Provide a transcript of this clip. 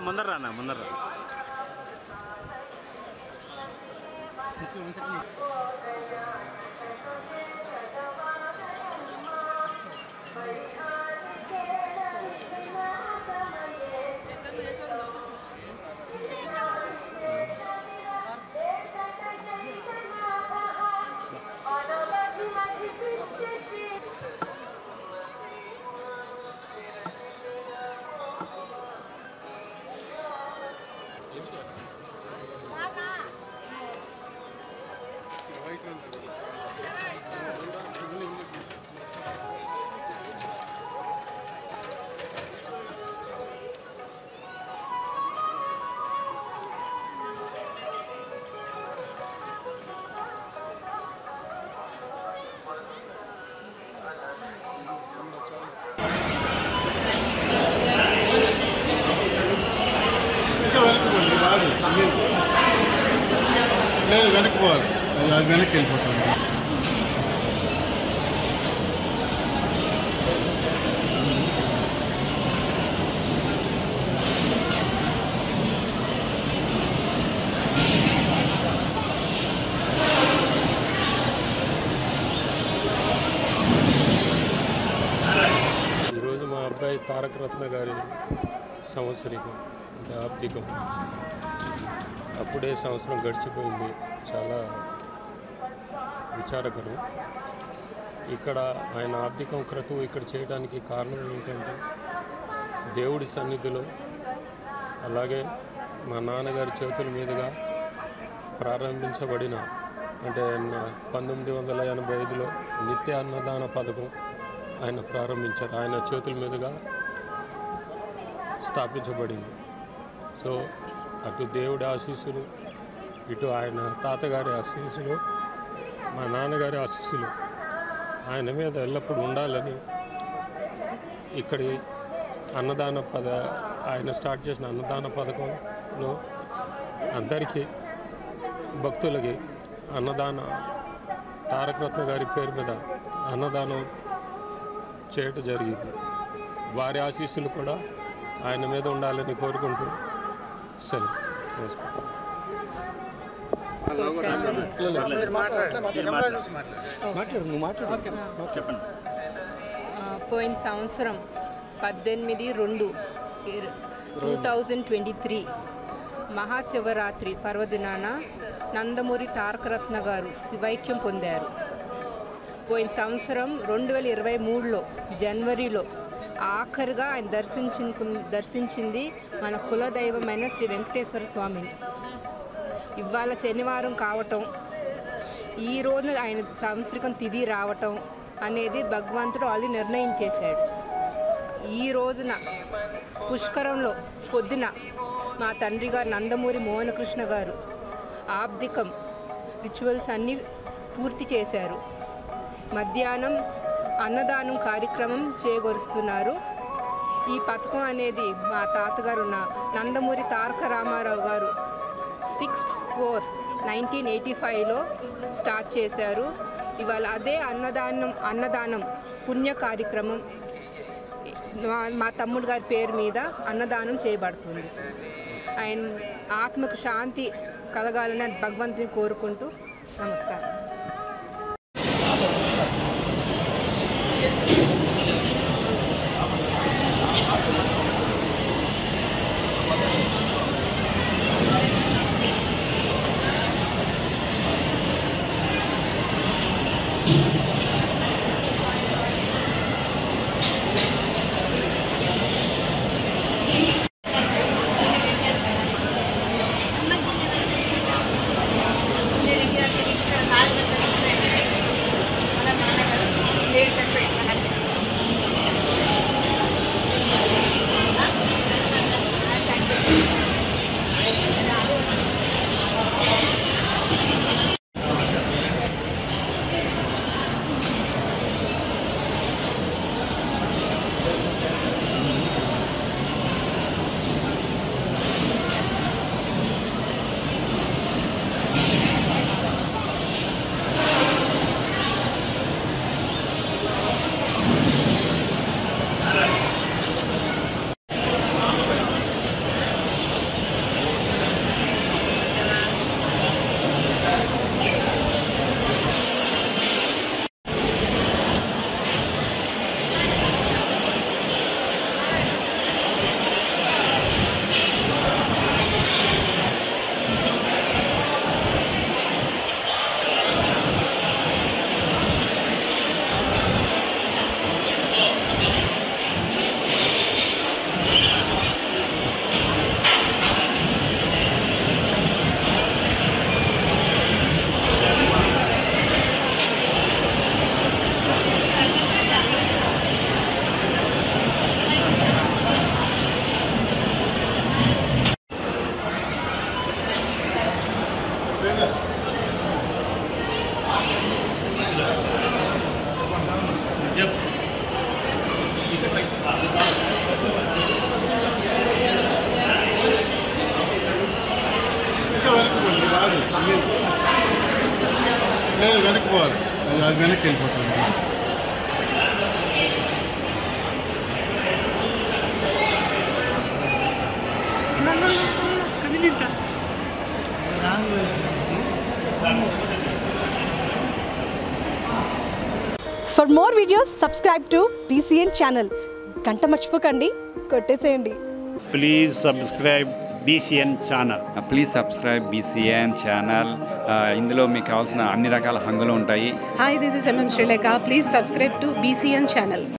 ముందర రానా ముందర రా. లేదు వెనక్కి పోవాలి, అది వెనక్కి వెళ్ళిపోతాం. ఈరోజు మా అబ్బాయి తారక రత్న గారి సంవత్సరికం అంటే ఆబ్దికం. అప్పుడే సంవత్సరం గడిచిపోయింది. చాలా విచారకరం. ఇక్కడ ఆయన ఆబ్దికం క్రతువు ఇక్కడ చేయడానికి కారణం ఏంటంటే దేవుడి సన్నిధిలో, అలాగే మా నాన్నగారి చేతుల మీదుగా ప్రారంభించబడిన అంటే 1985లో నిత్య అన్నదాన పథకం ఆయన ప్రారంభించారు. ఆయన చేతుల మీదుగా స్థాపించబడింది. సో అటు దేవుడి ఆశీస్సులు, ఇటు ఆయన తాతగారి ఆశీస్సులు, మా నాన్నగారి ఆశీస్సులు ఆయన మీద ఎల్లప్పుడూ ఉండాలని ఇక్కడి ఆయన స్టార్ట్ చేసిన అన్నదాన పథకంలో అందరికీ భక్తులకి తారక రత్న గారి పేరు మీద అన్నదానం చేయటం జరిగింది. వారి ఆశీస్సులు కూడా ఆయన మీద ఉండాలని కోరుకుంటూ సెలవు. పోయిన సంవత్సరం 18/2/2023 మహాశివరాత్రి పర్వదినాన నందమూరి తారక రత్న గారు శివైక్యం పొందారు. పోయిన సంవత్సరం 2023లో జనవరిలో ఆఖరిగా ఆయన దర్శించింది మన కులదైవమైన శ్రీ వెంకటేశ్వర స్వామిని. ఇవాళ శనివారం కావటం, ఈ రోజు ఆయన సంవత్సరికం తిథి రావటం అనేది భగవంతుడు ఆల్రెడీ నిర్ణయించేశాడు. ఈ రోజున పుష్కరంలో పొద్దున మా తండ్రి గారు నందమూరి మోహనకృష్ణ గారు ఆబ్దికం రిచువల్స్ అన్నీ పూర్తి చేశారు. మధ్యాహ్నం అన్నదానం కార్యక్రమం చేయగొరుస్తున్నారు. ఈ పథకం అనేది మా తాతగారు నందమూరి తారక రామారావు గారు 6/4/1985లో స్టార్ట్ చేశారు. ఇవాళ అదే అన్నదానం పుణ్య కార్యక్రమం మా తమ్ముడు గారి పేరు మీద అన్నదానం చేయబడుతుంది. ఆయన ఆత్మకు శాంతి కలగాలని భగవంతుని కోరుకుంటూ నమస్కారం. Gracias. కాదు లేదు వెనక్కి పోవాలి అది వెనక్కి వెళ్ళిపోతుంది For more videos, subscribe to BCN channel. గంట మర్చిపోకండి కొట్టేసేయండి. Please subscribe BCN channel. Please subscribe BCN channel. ఇందులో మీకు కావాల్సిన అన్ని రకాల హంగులు ఉంటాయి. Hi, this is MM Sri Lanka. Please subscribe to BCN channel.